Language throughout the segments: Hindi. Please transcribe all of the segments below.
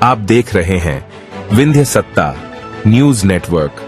आप देख रहे हैं विंध्य सत्ता न्यूज नेटवर्क।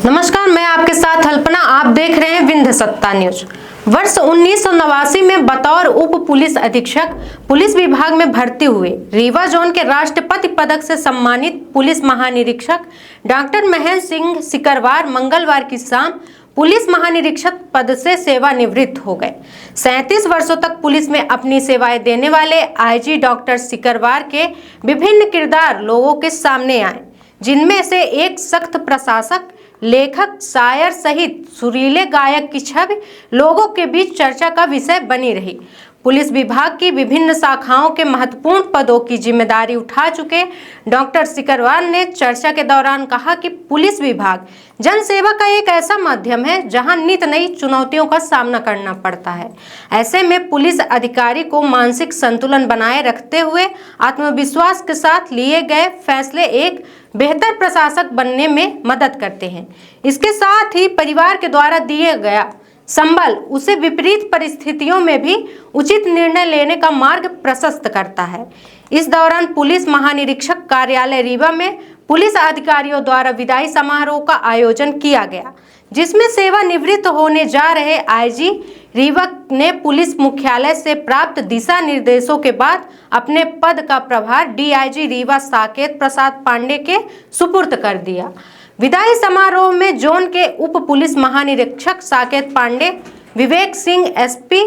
नमस्कार, मैं आपके साथ अल्पना। आप देख रहे हैं विंध्य सत्ता न्यूज। वर्ष 1989 में बतौर उप पुलिस अधीक्षक पुलिस विभाग में भर्ती हुए रीवा जोन के राष्ट्रपति पदक से सम्मानित पुलिस महानिरीक्षक डॉक्टर महेंद्र सिंह सिकरवार मंगलवार की शाम पुलिस महानिरीक्षक पद से सेवानिवृत्त हो गए। 37 वर्षों तक पुलिस में अपनी सेवाएं देने वाले आईजी डॉक्टर सिकरवार के विभिन्न किरदार लोगों के सामने आए, जिनमें से एक सख्त प्रशासक, लेखक, शायर सहित सुरीले गायक की छवि लोगों के बीच चर्चा का विषय बनी रही। पुलिस विभाग की विभिन्न शाखाओं के महत्वपूर्ण पदों की जिम्मेदारी उठा चुके डॉक्टर सिकरवार ने चर्चा के दौरान कहा कि पुलिस विभाग जनसेवा का एक ऐसा माध्यम है जहां नित नई चुनौतियों का सामना करना पड़ता है। ऐसे में पुलिस अधिकारी को मानसिक संतुलन बनाए रखते हुए आत्मविश्वास के साथ लिए गए फैसले एक बेहतर प्रशासक बनने में मदद करते हैं। इसके साथ ही परिवार के द्वारा दिए गया संबल उसे विपरीत परिस्थितियों में भी उचित निर्णय लेने का मार्ग प्रशस्त करता है। इस दौरान पुलिस महानिरीक्षक कार्यालय रीवा में पुलिस अधिकारियों द्वारा विदाई समारोह का आयोजन किया गया, जिसमें सेवानिवृत्त होने जा रहे आईजी रीवा ने पुलिस मुख्यालय से प्राप्त दिशा निर्देशों के बाद अपने पद का प्रभार डीआईजी रीवा साकेत प्रसाद पांडे के सुपुर्द कर दिया। विदाई समारोह में जोन के उप पुलिस महानिरीक्षक साकेत पांडे, विवेक सिंह एसपी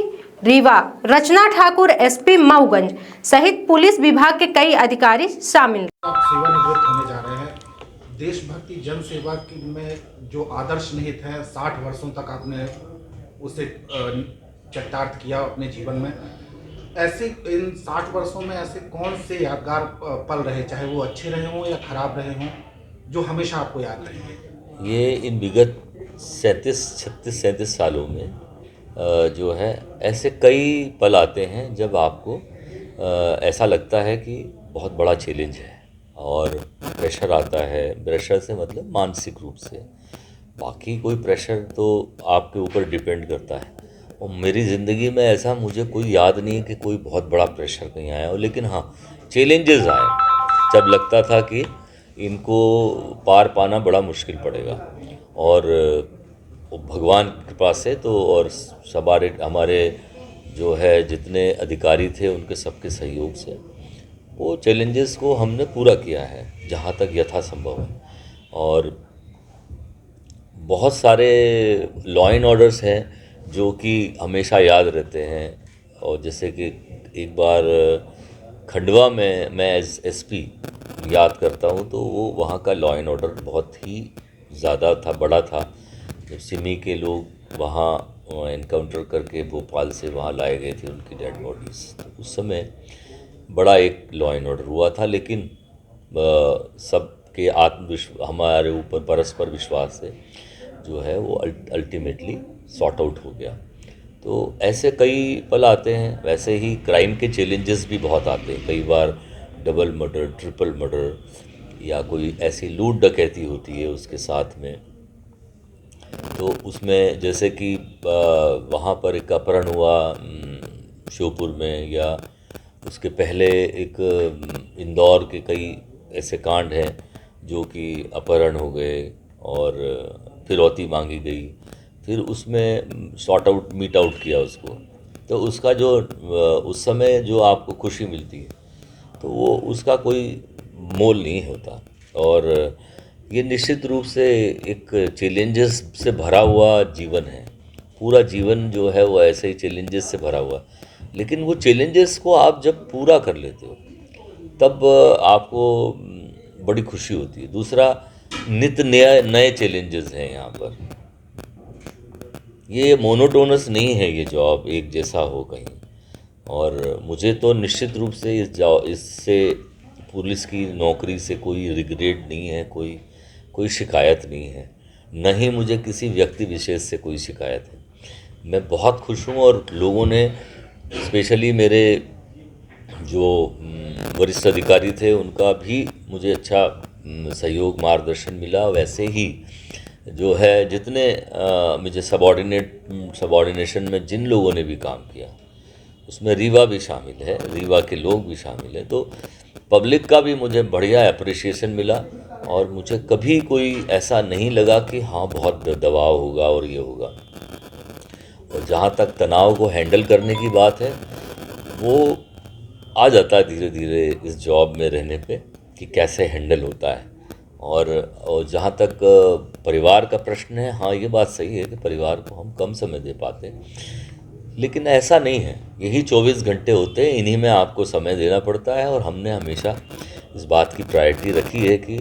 रीवा, रचना ठाकुर एसपी मऊगंज सहित पुलिस विभाग के कई अधिकारी शामिल। आप सेवानिवृत्त होने जा रहे हैं। देशभक्ति जन सेवा की में जो आदर्श निहित है, 60 वर्षों तक आपने उसे चरितार्थ किया अपने जीवन में। ऐसे इन 60 वर्षों में ऐसे कौन से यादगार पल रहे, चाहे वो अच्छे रहे हों या खराब रहे हों, जो हमेशा आपको याद रहेंगे? ये इन विगत 37 सालों में जो है ऐसे कई पल आते हैं जब आपको ऐसा लगता है कि बहुत बड़ा चैलेंज है और प्रेशर आता है। प्रेशर से मतलब मानसिक रूप से, बाकी कोई प्रेशर तो आपके ऊपर डिपेंड करता है। और मेरी ज़िंदगी में ऐसा मुझे कोई याद नहीं है कि कोई बहुत बड़ा प्रेशर कहीं आया हो, लेकिन हाँ चैलेंजेस आए जब लगता था कि इनको पार पाना बड़ा मुश्किल पड़ेगा। और भगवान की कृपा से तो और हमारे जो है जितने अधिकारी थे उनके सबके सहयोग से वो चैलेंजेस को हमने पूरा किया है जहाँ तक यथासंभव है। और बहुत सारे लॉ एंड ऑर्डर्स हैं जो कि हमेशा याद रहते हैं। और जैसे कि एक बार खंडवा में मैं एसपी याद करता हूँ, तो वो वहाँ का लॉ एंड ऑर्डर बहुत ही ज़्यादा था, बड़ा था। जब सिमी के लोग वहाँ एनकाउंटर करके भोपाल से वहाँ लाए गए थे उनकी डेड बॉडीज़, तो उस समय बड़ा एक लॉ एंड ऑर्डर हुआ था। लेकिन सबके हमारे ऊपर परस्पर विश्वास से जो है वो अल्टीमेटली सॉर्ट आउट हो गया। तो ऐसे कई पल आते हैं। वैसे ही क्राइम के चैलेंजेस भी बहुत आते हैं। कई बार डबल मर्डर, ट्रिपल मर्डर या कोई ऐसी लूट डकैती होती है उसके साथ में, तो उसमें जैसे कि वहाँ पर एक अपहरण हुआ श्योपुर में, या उसके पहले एक इंदौर के कई ऐसे कांड हैं जो कि अपहरण हो गए और फिरौती मांगी गई, फिर उसमें सॉर्ट आउट मीट आउट किया उसको। तो उसका जो उस समय जो आपको खुशी मिलती है तो वो उसका कोई मोल नहीं होता। और ये निश्चित रूप से एक चैलेंजेस से भरा हुआ जीवन है। पूरा जीवन जो है वो ऐसे ही चैलेंजेस से भरा हुआ, लेकिन वो चैलेंजेस को आप जब पूरा कर लेते हो तब आपको बड़ी खुशी होती है। दूसरा, नित नए चैलेंजेस हैं यहाँ पर। ये मोनोटोनस नहीं है ये जॉब, एक जैसा हो कहीं। और मुझे तो निश्चित रूप से इससे पुलिस की नौकरी से कोई रिग्रेट नहीं है, कोई शिकायत नहीं है, न ही मुझे किसी व्यक्ति विशेष से कोई शिकायत है। मैं बहुत खुश हूँ। और लोगों ने, स्पेशली मेरे जो वरिष्ठ अधिकारी थे, उनका भी मुझे अच्छा सहयोग मार्गदर्शन मिला। वैसे ही जो है जितने मुझे सबॉर्डिनेशन में जिन लोगों ने भी काम किया उसमें रीवा भी शामिल है, रीवा के लोग भी शामिल हैं। तो पब्लिक का भी मुझे बढ़िया अप्रिसिएशन मिला और मुझे कभी कोई ऐसा नहीं लगा कि हाँ बहुत दबाव होगा और ये होगा। और जहाँ तक तनाव को हैंडल करने की बात है, वो आ जाता है धीरे धीरे इस जॉब में रहने पे कि कैसे हैंडल होता है। और जहाँ तक परिवार का प्रश्न है, हाँ ये बात सही है कि परिवार को हम कम समय दे पाते हैं, लेकिन ऐसा नहीं है। यही 24 घंटे होते हैं, इन्हीं में आपको समय देना पड़ता है। और हमने हमेशा इस बात की प्रायोरिटी रखी है कि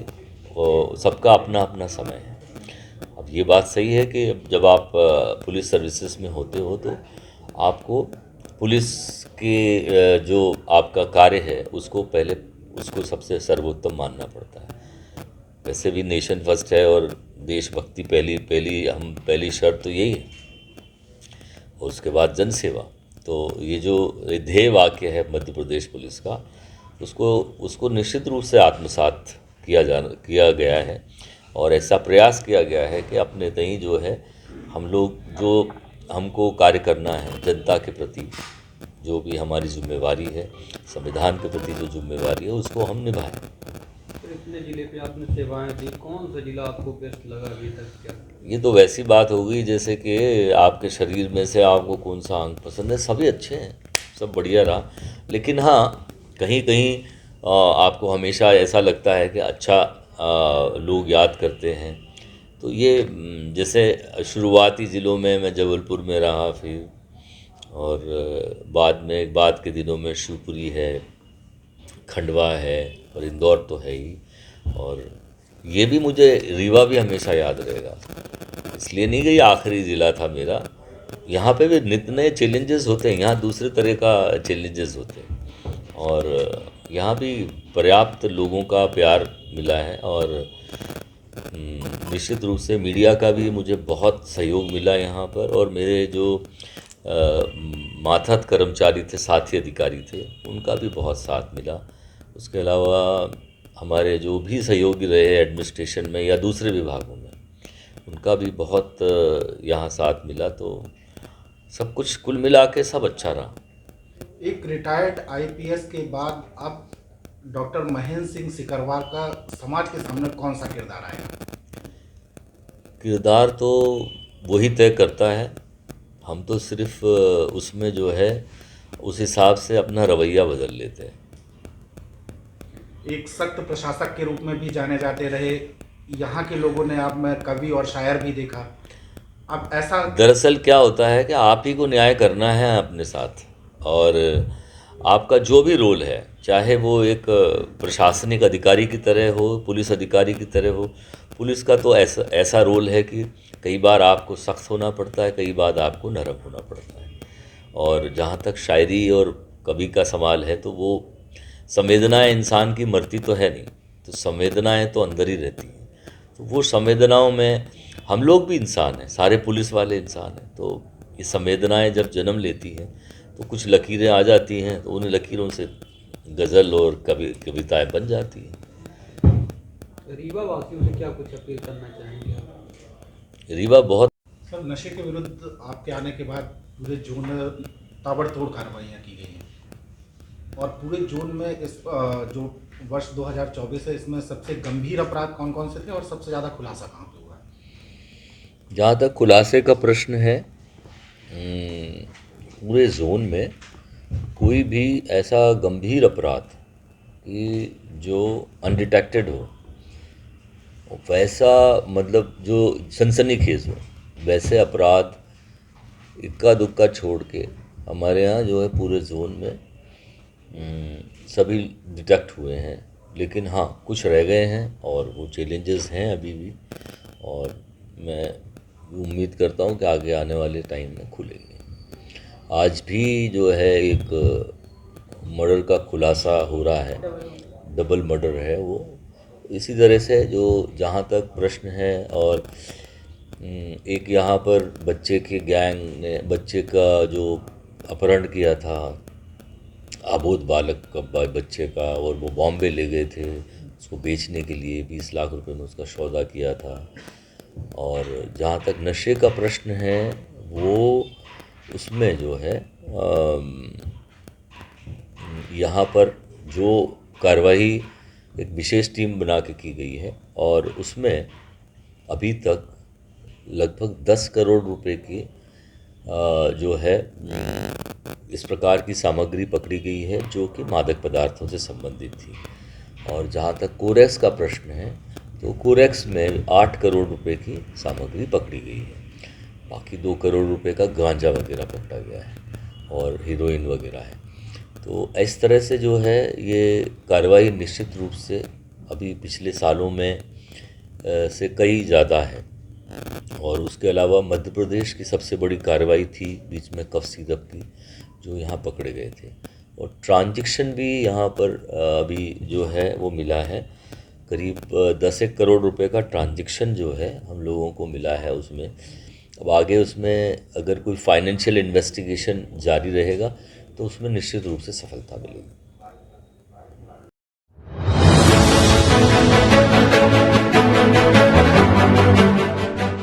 सबका अपना अपना समय है। अब ये बात सही है कि जब आप पुलिस सर्विसेज में होते हो तो आपको पुलिस के जो आपका कार्य है उसको सबसे सर्वोत्तम मानना पड़ता है। वैसे भी नेशन फर्स्ट है और देशभक्ति पहली शर्त तो यही है, और उसके बाद जनसेवा। तो ये जो ध्येय वाक्य है मध्य प्रदेश पुलिस का, उसको निश्चित रूप से आत्मसात किया गया है। और ऐसा प्रयास किया गया है कि अपने तई जो है हम लोग जो हमको कार्य करना है जनता के प्रति, जो भी हमारी जिम्मेवारी है, संविधान के प्रति जो जिम्मेवारी है, उसको हम निभाएं। तो इतने जिले पे आपने सेवाएं दी, कौन सा जिला आपको बेस्ट लगा अभी तक? क्या ये तो वैसी बात हो गई जैसे कि आपके शरीर में से आपको कौन सा अंग पसंद है। सभी अच्छे हैं, सब बढ़िया रहा। लेकिन हाँ, कहीं कहीं आपको हमेशा ऐसा लगता है कि अच्छा लोग याद करते हैं। तो ये जैसे शुरुआती ज़िलों में मैं जबलपुर में रहा, फिर और बाद के दिनों में शिवपुरी है, खंडवा है और इंदौर तो है ही। और ये भी मुझे रीवा भी हमेशा याद रहेगा, इसलिए नहीं कि ये आखिरी ज़िला था मेरा। यहाँ पे भी नित्य नए चैलेंजेस होते हैं, यहाँ दूसरे तरह का चैलेंजेस होते हैं। और यहाँ भी पर्याप्त लोगों का प्यार मिला है। और निश्चित रूप से मीडिया का भी मुझे बहुत सहयोग मिला यहाँ पर। और मेरे जो मातहत कर्मचारी थे, साथी अधिकारी थे, उनका भी बहुत साथ मिला। उसके अलावा हमारे जो भी सहयोगी रहे एडमिनिस्ट्रेशन में या दूसरे विभागों में, उनका भी बहुत यहाँ साथ मिला। तो सब कुछ कुल मिला के सब अच्छा रहा। एक रिटायर्ड आईपीएस के बाद अब डॉक्टर महेंद्र सिंह सिकरवार का समाज के सामने कौन सा किरदार आएगा? किरदार तो वही तय करता है, हम तो सिर्फ उसमें जो है उस हिसाब से अपना रवैया बदल लेते हैं। एक सख्त प्रशासक के रूप में भी जाने जाते रहे, यहाँ के लोगों ने आप में कवि और शायर भी देखा। अब ऐसा दरअसल क्या होता है कि आप ही को न्याय करना है अपने साथ। और आपका जो भी रोल है, चाहे वो एक प्रशासनिक अधिकारी की तरह हो, पुलिस अधिकारी की तरह हो, पुलिस का तो ऐसा रोल है कि कई बार आपको सख्त होना पड़ता है, कई बार आपको नरम होना पड़ता है। और जहाँ तक शायरी और कवि का सवाल है, तो वो संवेदनाएं इंसान की मरती तो है नहीं, तो संवेदनाएं तो अंदर ही रहती हैं। तो वो संवेदनाओं में हम लोग भी इंसान हैं, सारे पुलिस वाले इंसान हैं। तो ये संवेदनाएं जब जन्म लेती हैं तो कुछ लकीरें आ जाती हैं, तो उन लकीरों से गज़ल और कविताएं बन जाती हैं। रीवा वासियों से क्या कुछ अपील करना चाहेंगे आप? रीवा बहुत सर, नशे के विरुद्ध आपके आने के बाद पूरे जोन में ताबड़तोड़ कार्रवाइयाँ की गई हैं और पूरे जोन में इस जो वर्ष 2024 है, इसमें सबसे गंभीर अपराध कौन कौन से थे और सबसे ज़्यादा खुलासा कहाँ पे हुआ है? जहाँ तक खुलासे का प्रश्न है, पूरे जोन में कोई भी ऐसा गंभीर अपराध कि जो अनडिटेक्टेड हो, वैसा मतलब जो सनसनीखेज हो, वैसे अपराध इक्का दुक्का छोड़ के हमारे यहाँ जो है पूरे जोन में सभी डिटेक्ट हुए हैं। लेकिन हाँ, कुछ रह गए हैं और वो चैलेंजेस हैं अभी भी, और मैं उम्मीद करता हूँ कि आगे आने वाले टाइम में खुलेंगे। आज भी जो है एक मर्डर का खुलासा हो रहा है, डबल मर्डर है वो। इसी तरह से जो जहाँ तक प्रश्न है, और एक यहाँ पर बच्चे के गैंग ने बच्चे का जो अपहरण किया था, अबोध बालक का बच्चे का, और वो बॉम्बे ले गए थे उसको बेचने के लिए, 20 लाख रुपए में उसका सौदा किया था। और जहाँ तक नशे का प्रश्न है, वो उसमें जो है यहाँ पर जो कार्रवाई एक विशेष टीम बना के की गई है और उसमें अभी तक लगभग 10 करोड़ रुपए की जो है इस प्रकार की सामग्री पकड़ी गई है जो कि मादक पदार्थों से संबंधित थी। और जहाँ तक कोरेक्स का प्रश्न है तो कोरेक्स में 8 करोड़ रुपए की सामग्री पकड़ी गई है। बाकी 2 करोड़ रुपए का गांजा वगैरह पकड़ा गया है और हीरोइन वगैरह है। तो इस तरह से जो है ये कार्रवाई निश्चित रूप से अभी पिछले सालों में से कई ज़्यादा है। और उसके अलावा मध्य प्रदेश की सबसे बड़ी कार्रवाई थी बीच में कफ सिरप की, जो यहाँ पकड़े गए थे। और ट्रांजैक्शन भी यहाँ पर अभी जो है वो मिला है, करीब 10 करोड़ रुपए का ट्रांजैक्शन जो है हम लोगों को मिला है उसमें। अब आगे उसमें अगर कोई फाइनेंशियल इन्वेस्टिगेशन जारी रहेगा तो उसमें निश्चित रूप से सफलता मिलेगी।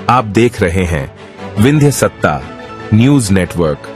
आप देख रहे हैं विंध्य सत्ता न्यूज नेटवर्क।